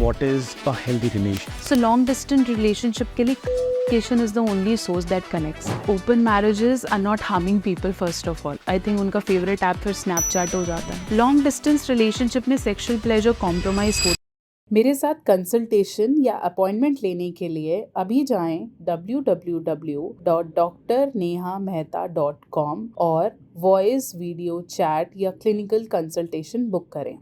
what is a healthy relation. So long distance relationship के लिए communication is the only source that connects. Open marriages are not harming people first of all. I think उनका favorite app फिर Snapchat हो जाता है. Long distance relationship में sexual pleasure compromise होता है. मेरे साथ कंसल्टेशन या अपॉइंटमेंट लेने के लिए अभी जाएं www.drnehamehta.com और वॉइस वीडियो चैट या क्लिनिकल कंसल्टेशन बुक करें.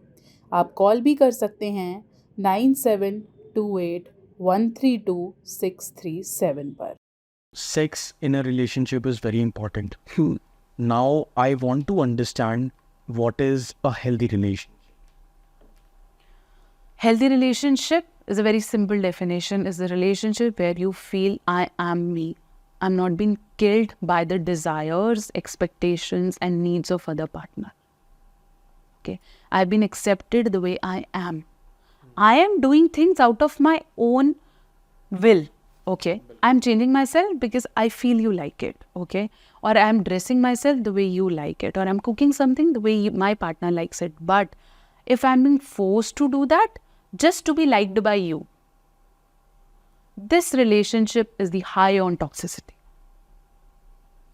आप कॉल भी कर सकते हैं 9728132637 पर. Sex in a relationship is very important. Now I want to understand what is a healthy relationship. Healthy relationship is a very simple definition, is a relationship where you feel I am me. I'm not being killed by the desires, expectations and needs of other partner. Okay. I've been accepted the way I am. I am doing things out of my own will. Okay. I'm changing myself because I feel you like it. Okay. Or I'm dressing myself the way you like it. Or I'm cooking something the way my partner likes it. But if I'm being forced to do that, just to be liked by you, this relationship is the high on toxicity.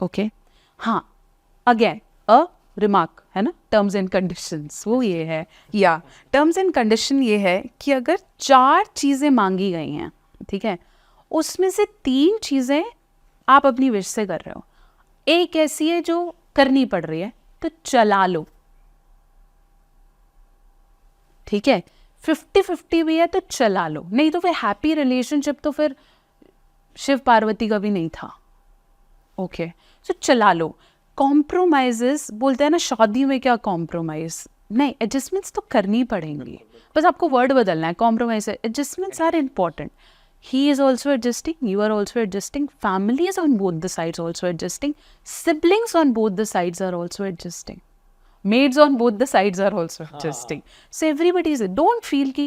Okay? हाँ, again, a remark है ना, terms and conditions, वो ये है, या terms and condition ये है कि अगर 4 चीज़ें मांगी गई हैं, ठीक है, उसमें से 3 चीज़ें आप अपनी विश से कर रहे हो, एक ऐसी है जो करनी पड़ रही है, तो चला लो, ठीक है. 50-50 भी है तो चला लो, नहीं तो फिर हैप्पी रिलेशनशिप तो फिर शिव पार्वती का भी नहीं था. ओके, सो चला लो. कॉम्प्रोमाइजेस बोलते हैं ना, शादी में क्या कॉम्प्रोमाइज नहीं, एडजस्टमेंट्स तो करनी पड़ेंगी, बस आपको वर्ड बदलना है. Compromise, adjustments are important. He is also adjusting, you are also adjusting, families on both the sides also adjusting, siblings on both the sides are also adjusting, maids on both the sides are also adjusting. So everybody is, don't feel कि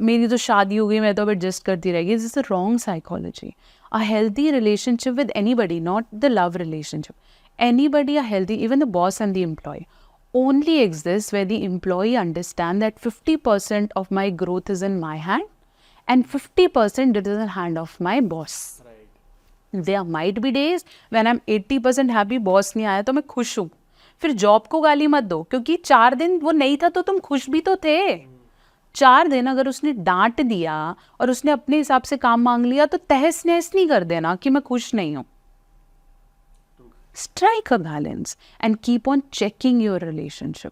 मेरी तो शादी हो गई मैं तो अब adjust करती रहेगी. This is the wrong psychology. A healthy relationship with anybody, not the love relationship. Anybody, a healthy, even the boss and the employee, only exists where the employee understand that 50% of my growth is in my hand and 50% it is in the hand of my boss. Right. There might be days when I'm 80% happy, boss नहीं आया तो मैं खुश हूँ. फिर job को गाली मत दो, क्योंकि 4 दिन वो नहीं था तो तुम खुश भी तो थे. 4 दिन अगर उसने डांट दिया और उसने अपने हिसाब से काम मांग लिया तो तहस नहस नहीं कर देना कि मैं खुश नहीं हूं. Strike a balance and keep on checking your relationship.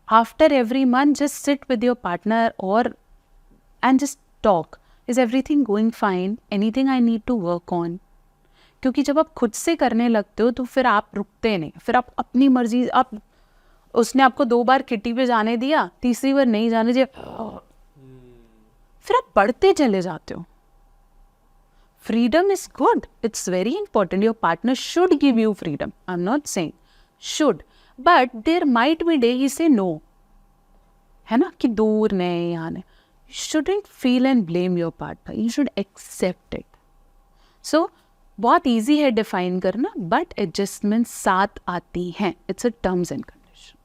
After every month just sit with your partner और and just talk, is everything going fine, anything I need to work on. क्योंकि जब आप खुद से करने लगते हो तो फिर आप रुकते नहीं, फिर आप अपनी मर्जी, आप उसने आपको 2 बार किटी पे जाने दिया, तीसरी बार नहीं जाने दिया, फिर आप बढ़ते चले जाते हो. Freedom is good, it's very important. Your partner should give you freedom, I am not saying should, but there might be day he say no, है ना, कि दूर नहीं, यहाँ नहीं. You shouldn't feel and blame your partner, you should accept it. So बहुत easy है define करना, बट एडजस्टमेंट साथ आती हैं. It's a terms and condition.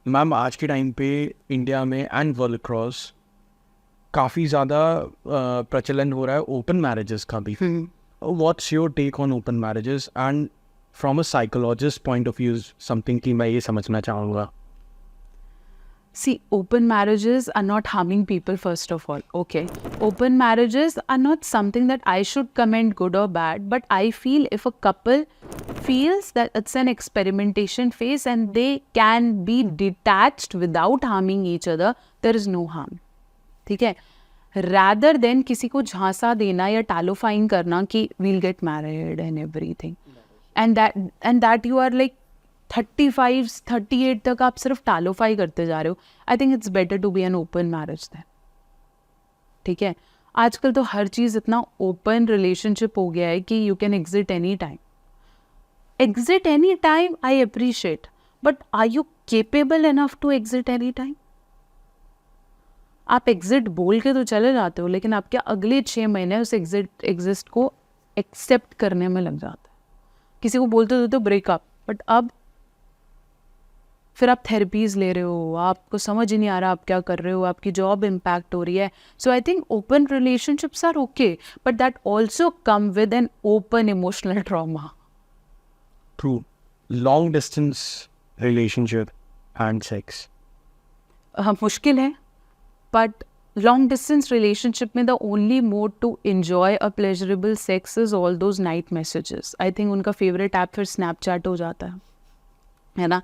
Ma'am, आज के टाइम पे इंडिया में एंड वर्ल्ड अक्रॉस काफ़ी ज़्यादा प्रचलन हो रहा है ओपन मैरिजेस का भी. What's your take on open marriages and from a psychologist point of view something कि मैं ये समझना चाहूँगा. See, open marriages are not harming people first of all. Okay. Open marriages are not something that I should comment good or bad, but I feel if a couple feels that it's an experimentation phase and they can be detached without harming each other, there is no harm. ठीक है? Rather than किसी को झांसा देना या टालोफाइन करना कि we'll get married and everything. And that you are like 35-38 तक आप सिर्फ टालोफाई करते जा रहे हो. I think it's better to be an open marriage then. ठीक है, आजकल तो हर चीज़ इतना ओपन रिलेशनशिप हो गया है कि you can exit any time. Exit any time I appreciate, but are you capable enough to exit any time? आप एग्जिट बोल के तो चले जाते हो, लेकिन आपके अगले 6 महीने उस एग्जिस्ट को एक्सेप्ट करने में लग जाता है. किसी को बोलते थे तो ब्रेकअप, बट अब फिर आप थेरेपीज़ ले रहे हो, आपको समझ ही नहीं आ रहा आप क्या कर रहे हो, आपकी जॉब इम्पैक्ट हो रही है. So I think open relationships are okay, but that also come with an open emotional trauma. True. Long distance relationship and sex. मुश्किल है, बट लॉन्ग डिस्टेंस रिलेशनशिप में the only mode to enjoy a pleasurable sex is all those night messages. I think उनका favourite app फिर Snapchat हो जाता है ना,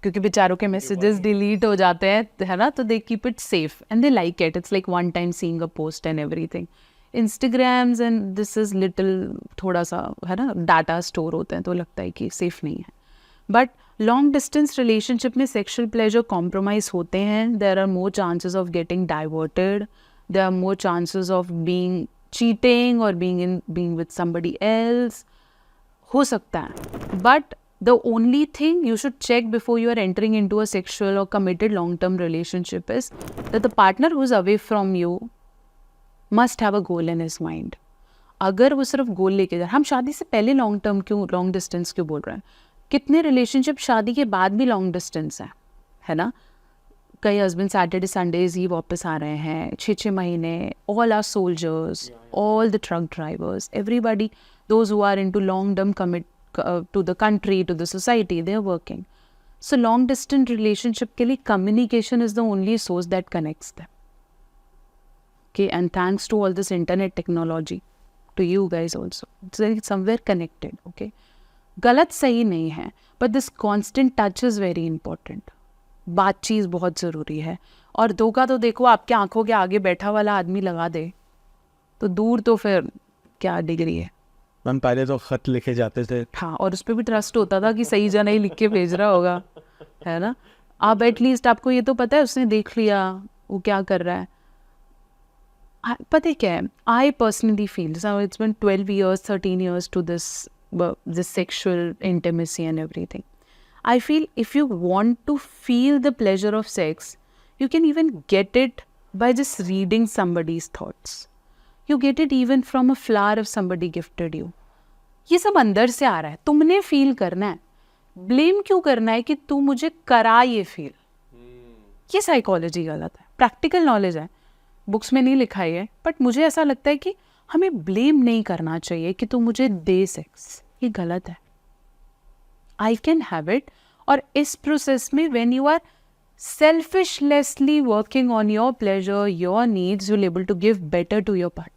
क्योंकि बेचारों के मैसेजेस डिलीट हो जाते हैं, है ना, तो they keep it safe and they like it. It's like one time seeing a post and everything. Instagrams and this is little, थोड़ा सा है ना, डाटा स्टोर होते हैं, तो लगता है कि सेफ नहीं है. बट लॉन्ग डिस्टेंस रिलेशनशिप में सेक्शुअल प्लेजर कॉम्प्रोमाइज होते हैं. There are more chances of getting diverted, there are more chances of being cheating और बीइंग विद समबडी एल्स. हो सकता है, but the only thing you should check before you are entering into a sexual or committed long-term relationship is that the partner who's away from you must have a goal in his mind. अगर वो सिर्फ गोल लेके जाए, हम शादी से पहले long term क्यों, लॉन्ग डिस्टेंस क्यों बोल रहे हैं? कितने रिलेशनशिप शादी के बाद भी लॉन्ग डिस्टेंस है ना. कई हस्बैंड सैटरडे संडेज ही वापस आ रहे हैं, 6 महीने. All are soldiers, all the truck drivers, everybody, those who are into long term commit to the country, to the society, they are working. So long distance relationship के लिए communication is the only source that connects them. Okay, and thanks to all this internet technology, to you guys also, it's like somewhere connected. Okay, गलत सही नहीं है, but this constant touch is very important. बातचीत बहुत ज़रूरी है. और धोखा तो देखो, आपके आंखों के आगे बैठा वाला आदमी लगा दे तो दूर तो फिर क्या डिग्री है. मैम पहले तो खत लिखे जाते थे. हाँ, और उस पर भी ट्रस्ट होता था कि सही जना ही लिख के भेज रहा होगा, है ना. आप एटलीस्ट आपको ये तो पता है उसने देख लिया वो क्या कर रहा है. पता है क्या है, I personally feel it's been 12 years 13 years to this sexual intimacy and everything. I feel if you want to feel the pleasure of sex, you can even get it by just reading somebody's thoughts. You get it even from a flower if somebody gifted you. ये सब अंदर से आ रहा है, तुमने feel करना है. Blame क्यों करना है कि तू मुझे करा ये फील? ये साइकोलॉजी गलत है. प्रैक्टिकल नॉलेज है, बुक्स में नहीं लिखा है, बट मुझे ऐसा लगता है कि हमें ब्लेम नहीं करना चाहिए कि तू मुझे दे सेक्स. ये गलत है. I can have it. और इस प्रोसेस में when you are selfishly working on your pleasure, your needs, you'll able to give better to your partner.